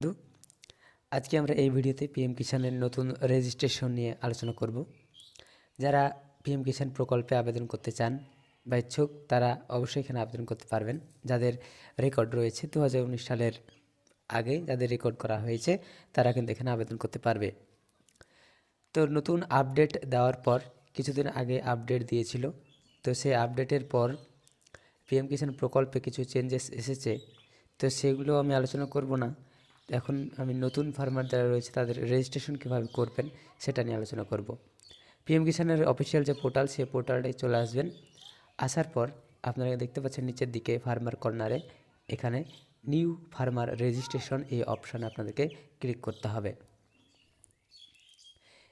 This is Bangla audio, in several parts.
বন্ধু, আজকে আমরা এই ভিডিওতে পিএম কিষানের নতুন রেজিস্ট্রেশন নিয়ে আলোচনা করব। যারা পিএম কিষান প্রকল্পে আবেদন করতে চান বা ইচ্ছুক তারা অবশ্যই এখানে আবেদন করতে পারবেন। যাদের রেকর্ড রয়েছে 2019 সালের আগে যাদের রেকর্ড করা হয়েছে তারা কিন্তু এখানে আবেদন করতে পারবে। তো নতুন আপডেট দেওয়ার পর কিছুদিন আগে আপডেট দিয়েছিল, তো সেই আপডেটের পর পিএম কিষাণ প্রকল্পে কিছু চেঞ্জেস এসেছে। তো সেগুলো আমি আলোচনা করব না, এখন আমি নতুন ফার্মার যারা রয়েছে তাদের রেজিস্ট্রেশন কীভাবে করবেন সেটা নিয়ে আলোচনা করব। পিএম কিষাণের অফিসিয়াল যে পোর্টাল সেই পোর্টালটায় চলে আসবেন। আসার পর আপনারা দেখতে পাচ্ছেন নিচের দিকে ফার্মার কর্নারে এখানে নিউ ফার্মার রেজিস্ট্রেশন এই অপশানে আপনাদেরকে ক্লিক করতে হবে।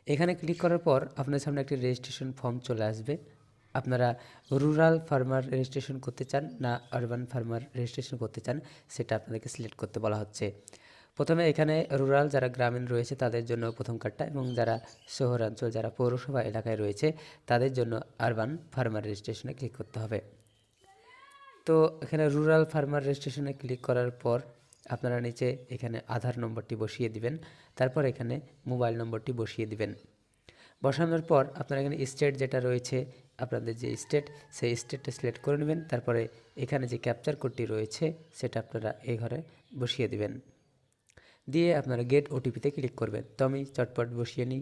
এখানে ক্লিক করার পর আপনার সামনে একটি রেজিস্ট্রেশন ফর্ম চলে আসবে। আপনারা রুরাল ফার্মার রেজিস্ট্রেশন করতে চান না আরবান ফার্মার রেজিস্ট্রেশন করতে চান সেটা আপনাদেরকে সিলেক্ট করতে বলা হচ্ছে। প্রথমে এখানে রুরাল যারা গ্রামীণ রয়েছে তাদের জন্য প্রথম কার্ডটা, এবং যারা শহরাঞ্চল যারা পৌরসভা এলাকায় রয়েছে তাদের জন্য আরবান ফার্মার রেজিস্ট্রেশনে ক্লিক করতে হবে। তো এখানে রুরাল ফার্মার রেজিস্ট্রেশনে ক্লিক করার পর আপনারা নিচে এখানে আধার নম্বরটি বসিয়ে দিবেন, তারপর এখানে মোবাইল নম্বরটি বসিয়ে দিবেন। বসানোর পর আপনারা এখানে স্টেট যেটা রয়েছে আপনাদের যে স্টেট সেই স্টেটটা সিলেক্ট করে নেবেন। তারপরে এখানে যে ক্যাপচার কোডটি রয়েছে সেটা আপনারা এই ঘরে বসিয়ে দিবেন, দিয়ে আপনারা গেট ওটিপিতে ক্লিক করবেন। তো আমি চটপট বসিয়ে নিই।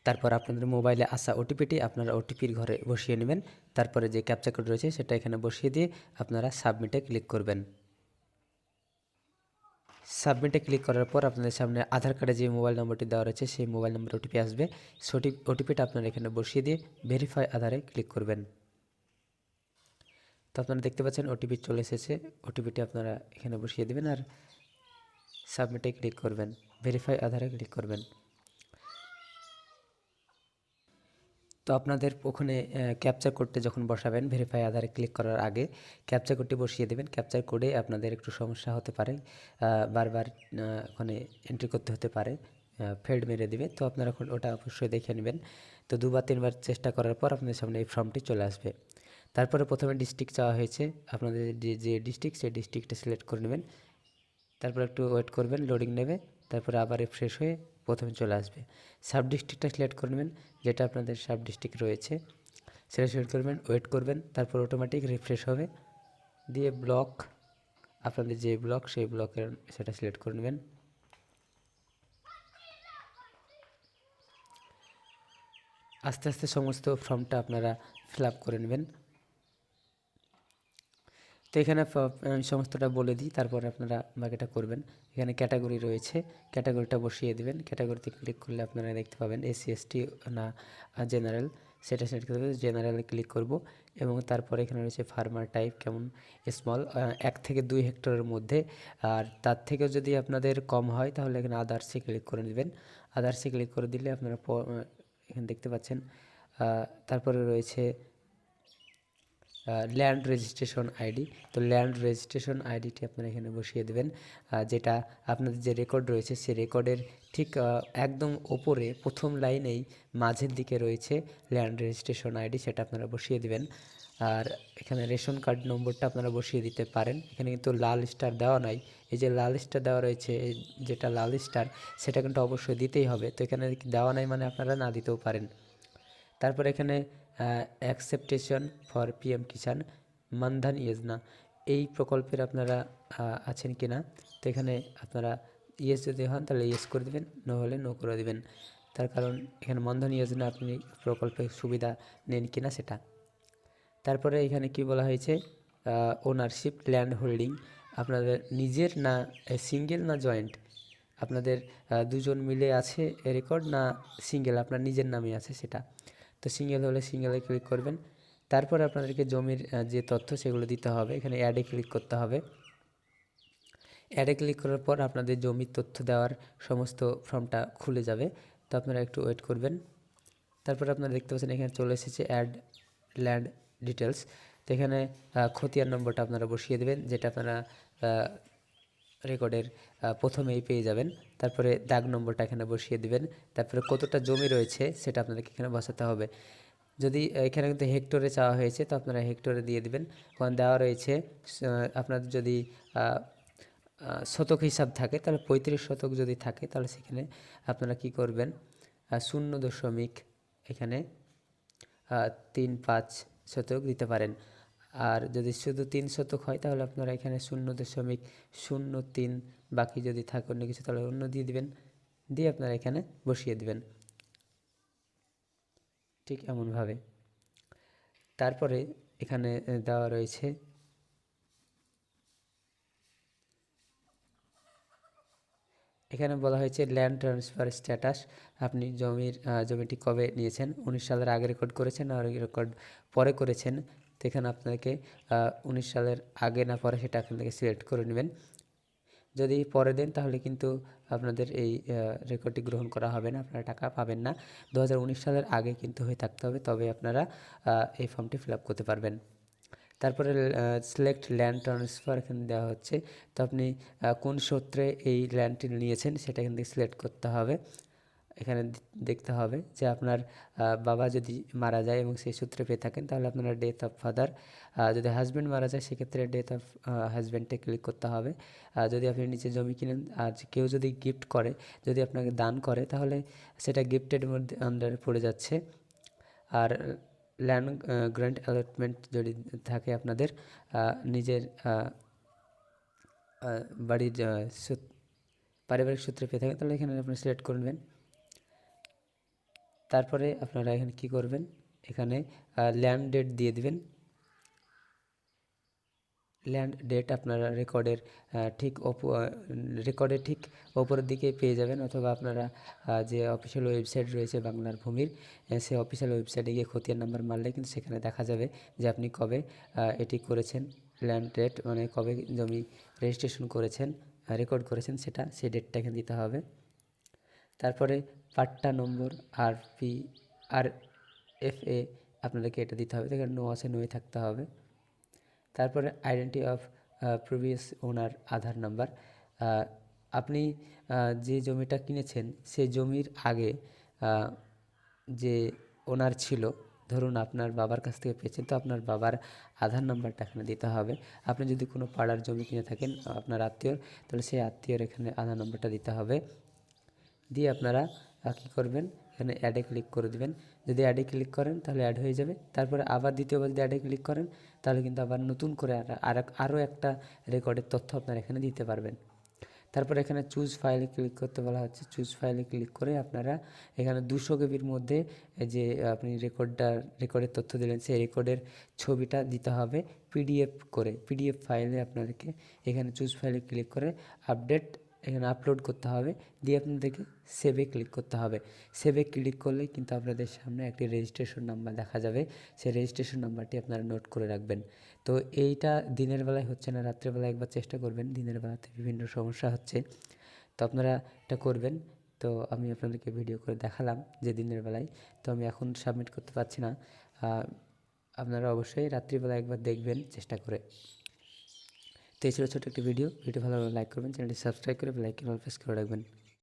তারপর আপনাদের মোবাইলে আসা ওটিপিটি আপনারা ওটিপির ঘরে বসিয়ে নেবেন। তারপরে যে ক্যাপচার কোড রয়েছে সেটা এখানে বসিয়ে দিয়ে আপনারা সাবমিটে ক্লিক করবেন। সাবমিটে ক্লিক করার পর আপনাদের সামনে আধার কার্ডে যে মোবাইল নম্বরটি দেওয়া রয়েছে সেই মোবাইল নম্বর ওটিপি আসবে। সঠিক ওটিপিটা আপনারা এখানে বসিয়ে দিয়ে ভেরিফাই আধারে ক্লিক করবেন। তো আপনারা দেখতে পাচ্ছেন ওটিপি চলে এসেছে, ওটিপিটি আপনারা এখানে বসিয়ে দেবেন আর সাবমিটে ক্লিক করবেন, ভেরিফাই আধারে ক্লিক করবেন। তো আপনাদের ওখানে ক্যাপচার কোডটা যখন বসাবেন ভেরিফাই আধারে ক্লিক করার আগে ক্যাপচার কোডটি বসিয়ে দেবেন। ক্যাপচার কোডে আপনাদের একটু সমস্যা হতে পারে, বারবার ওখানে এন্ট্রি করতে হতে পারে, ফেল্ড মেরে দিবে। তো আপনারা ওটা অবশ্যই দেখে নেবেন। তো দুবার তিনবার চেষ্টা করার পর আপনাদের সামনে এই ফর্মটি চলে আসবে। তারপরে প্রথমে ডিস্ট্রিক্ট চাওয়া হয়েছে, আপনাদের যে ডিস্ট্রিক্ট সেই ডিস্ট্রিক্টটা সিলেক্ট করে নেবেন। তারপর একটু ওয়েট করবেন, লোডিং নেবে, তারপরে আবার রিফ্রেশ হয়ে প্রথমে চলে আসবে। সাব ডিস্ট্রিক্টটা সিলেক্ট করবেন, যেটা আপনাদের সাব ডিস্ট্রিক্ট রয়েছে সেটা সিলেক্ট করবেন, ওয়েট করবেন, তারপর অটোমেটিক রিফ্রেশ হবে। দিয়ে ব্লক, আপনাদের যে ব্লক সেই ব্লকের সেটা সিলেক্ট করে নেবেন। আস্তে আস্তে সমস্ত ফর্মটা আপনারা ফিল আপ করে নেবেন। তো এখানে আমি সমস্তটা বলে দিই, তারপরে আপনারা বাকিটা করবেন। এখানে ক্যাটাগরি রয়েছে, ক্যাটাগরিটা বসিয়ে দেবেন। ক্যাটাগরিতে ক্লিক করলে আপনারা দেখতে পাবেন এসসি এসটি না জেনারেল, সেটা সিলেক্ট করতে হবে। জেনারেলে ক্লিক করব এবং তারপরে এখানে রয়েছে ফার্মার টাইপ কেমন, স্মল 1 থেকে 2 হেক্টরের মধ্যে, আর তার থেকেও যদি আপনাদের কম হয় তাহলে এখানে আদার্সে ক্লিক করে দেবেন। আদার্সে ক্লিক করে দিলে আপনারা এখানে দেখতে পাচ্ছেন। তারপরে রয়েছে ল্যান্ড রেজিস্ট্রেশন আইডি। তো ল্যান্ড রেজিস্ট্রেশন আইডিটি আপনারা এখানে বসিয়ে দেবেন, যেটা আপনাদের যে রেকর্ড রয়েছে সেই রেকর্ডের ঠিক একদম ওপরে প্রথম লাইনেই মাঝের দিকে রয়েছে ল্যান্ড রেজিস্ট্রেশন আইডি, সেটা আপনারা বসিয়ে দিবেন। আর এখানে রেশন কার্ড নম্বরটা আপনারা বসিয়ে দিতে পারেন। এখানে কিন্তু লাল স্টার দেওয়া নাই, এই যে লাল স্টার দেওয়া রয়েছে যেটা লাল স্টার সেটা কিন্তু অবশ্যই দিতেই হবে। তো এখানে দেওয়া নাই মানে আপনারা না দিতেও পারেন। তারপর এখানে অ্যাকসেপ্টেশন ফর পিএম কিষাণ মানধন যোজনা, এই প্রকল্পের আপনারা আছেন কি না। তো এখানে আপনারা ইয়েস যদি হন তাহলে ইয়েস করে দেবেন, নো হলে নো করে দেবেন। তার কারণ এখানে মানধন যোজনা আপনি প্রকল্পের সুবিধা নেন কি না সেটা। তারপরে এখানে কি বলা হয়েছে, ওনারশিপ ল্যান্ড হোল্ডিং আপনাদের নিজের না সিঙ্গেল না জয়েন্ট, আপনাদের দুজন মিলে আছে রেকর্ড না সিঙ্গেল আপনার নিজের নামে আছে সেটা। তো সিঙ্গেল হলে সিঙ্গেলে ক্লিক করবেন। তারপর আপনাদেরকে জমির যে তথ্য সেগুলো দিতে হবে, এখানে অ্যাডে ক্লিক করতে হবে। অ্যাডে ক্লিক করার পর আপনাদের জমির তথ্য দেওয়ার সমস্ত ফর্মটা খুলে যাবে। তো আপনারা একটু ওয়েট করবেন। তারপর আপনারা দেখতে পাচ্ছেন এখানে চলে এসেছে অ্যাড ল্যান্ড ডিটেলস। তো এখানে খতিয়ান নম্বরটা আপনারা বসিয়ে দেবেন, যেটা আপনারা রেকর্ডের প্রথমেই পেয়ে যাবেন। তারপরে দাগ নম্বরটা এখানে বসিয়ে দিবেন। তারপরে কতটা জমি রয়েছে সেটা আপনাদেরকে এখানে বসাতে হবে। যদি এখানে কিন্তু হেক্টরে চাওয়া হয়েছে, তো আপনারা হেক্টরে দিয়ে দিবেন। কারণ দেওয়া রয়েছে আপনাদের যদি শতক হিসাব থাকে, তাহলে 35 শতক যদি থাকে, তাহলে সেখানে আপনারা কি করবেন, 0 দশমিক এখানে 3-5 শতক দিতে পারেন। আর যদি শুধু 3 শতক হয়, তাহলে আপনারা এখানে 0.03, বাকি যদি থাকে অন্য কিছু তাহলে অন্য দিয়ে দিবেন, দিয়ে আপনারা এখানে বসিয়ে দিবেন ঠিক এমনভাবে। তারপরে এখানে দেওয়া রয়েছে এখানে বলা হয়েছে ল্যান্ড ট্রান্সফার স্ট্যাটাস, আপনি জমিটি কবে নিয়েছেন, 19 সালের আগে রেকর্ড করেছেন আর রেকর্ড পরে করেছেন, তো এখানে আপনাকে 19 সালের আগে না পরে সেটা এখান থেকে সিলেক্ট করে নেবেন। যদি পরে দেন তাহলে কিন্তু আপনাদের এই রেকর্ডটি গ্রহণ করা হবে না, আপনারা টাকা পাবেন না। 2019 সালের আগে কিন্তু হয়ে থাকতে হবে, তবে আপনারা এই ফর্মটি ফিল আপ করতে পারবেন। তারপরে সিলেক্ট ল্যান্ড ট্রান্সফার এখানে দেওয়া হচ্ছে, তো আপনি কোন সূত্রে এই ল্যান্ডটি নিয়েছেন সেটা এখান থেকে সিলেক্ট করতে হবে। এখানে দেখতে হবে যে আপনার বাবা যদি মারা যায় এবং সেই সূত্রে পেয়ে থাকেন, তাহলে আপনারা ডেথ অফ ফাদার, যদি হাজব্যান্ড মারা যায় সেক্ষেত্রে ডেথ অফ হাজব্যান্ডে ক্লিক করতে হবে। যদি আপনি নিচে জমি কিনেন আর কেউ যদি গিফট করে, যদি আপনাকে দান করে, তাহলে সেটা গিফটের মধ্যে আন্ডারে পড়ে যাচ্ছে। আর ল্যান্ড গ্র্যান্ট অ্যালটমেন্ট যদি থাকে আপনাদের নিজের বাড়ির পারিবারিক সূত্রে পেয়ে থাকেন, তাহলে এখানে আপনি সিলেক্ট করে নেবেন। তারপরে আপনারা এখানে কি করবেন, এখানে ল্যান্ড ডেট দিয়ে দিবেন। ল্যান্ড ডেট আপনারা রেকর্ডের ঠিক ওপরের দিকে পেয়ে যাবেন, অথবা আপনারা যে অফিসিয়াল ওয়েবসাইট রয়েছে বাংলার ভূমির, সেই অফিসিয়াল ওয়েবসাইটে গিয়ে খতিয়ান নাম্বার মারলে কিন্তু সেখানে দেখা যাবে যে আপনি কবে এটি করেছেন। ল্যান্ড ডেট মানে কবে জমি রেজিস্ট্রেশন করেছেন, রেকর্ড করেছেন, সেই ডেটটা এখানে দিতে হবে। তারপরে পাট্টা নম্বর RFA আপনাদেরকে এটা দিতে হবে, এখানে নো আছে নোই থাকতে হবে। তারপরে identity of previous owner Aadhaar number, আপনি যে জমিটা কিনেছেন সেই জমির আগে যে ওনার ছিল, ধরুন আপনার বাবার কাছ থেকে পেয়েছেন, তো আপনার বাবার আধার নাম্বারটা এখানে দিতে হবে। আপনি যদি কোনো পাড়ার জমি কিনে থাকেন আপনার আত্মীয়র, তাহলে সেই আত্মীয়র এখানে আধার নাম্বারটা দিতে হবে। দিয়ে আপনারা কী করবেন, এখানে অ্যাডে ক্লিক করে দিবেন। যদি অ্যাডে ক্লিক করেন তাহলে অ্যাড হয়ে যাবে। তারপরে আবার দ্বিতীয়বার যদি অ্যাডে ক্লিক করেন তাহলে কিন্তু আবার নতুন করে আরও একটা রেকর্ডের তথ্য আপনারা এখানে দিতে পারবেন। তারপর এখানে চুজ ফাইলে ক্লিক করতে বলা হচ্ছে, চুজ ফাইলে ক্লিক করে আপনারা এখানে 200 কেবির মধ্যে যে আপনি রেকর্ডের তথ্য দিলেন সেই রেকর্ডের ছবিটা দিতে হবে পিডিএফ ফাইলে। আপনাদেরকে এখানে চুজ ফাইলে ক্লিক করে আপডেট এখানে আপলোড করতে হবে, দিয়ে আপনাদেরকে সেভে ক্লিক করতে হবে। সেভে ক্লিক করলেই কিন্তু আপনাদের সামনে একটি রেজিস্ট্রেশন নাম্বার দেখা যাবে, সেই রেজিস্ট্রেশন নাম্বারটি আপনারা নোট করে রাখবেন। তো এইটা দিনের বেলায় হচ্ছে না, রাত্রেবেলায় একবার চেষ্টা করবেন, দিনের বেলাতে বিভিন্ন সমস্যা হচ্ছে, তো আপনারা এটা করবেন। তো আমি আপনাদেরকে ভিডিও করে দেখালাম যে দিনের বেলায়, তো আমি এখন সাবমিট করতে পারছি না, আপনারা অবশ্যই রাত্রিবেলা একবার দেখবেন চেষ্টা করে। তো এই ছিল ছোটো একটি ভিডিও ভালো লাগলে লাইক করবেন, চ্যানেলটি সাবস্ক্রাইব করে বেল আইকন অল প্রেস করে রাখবেন।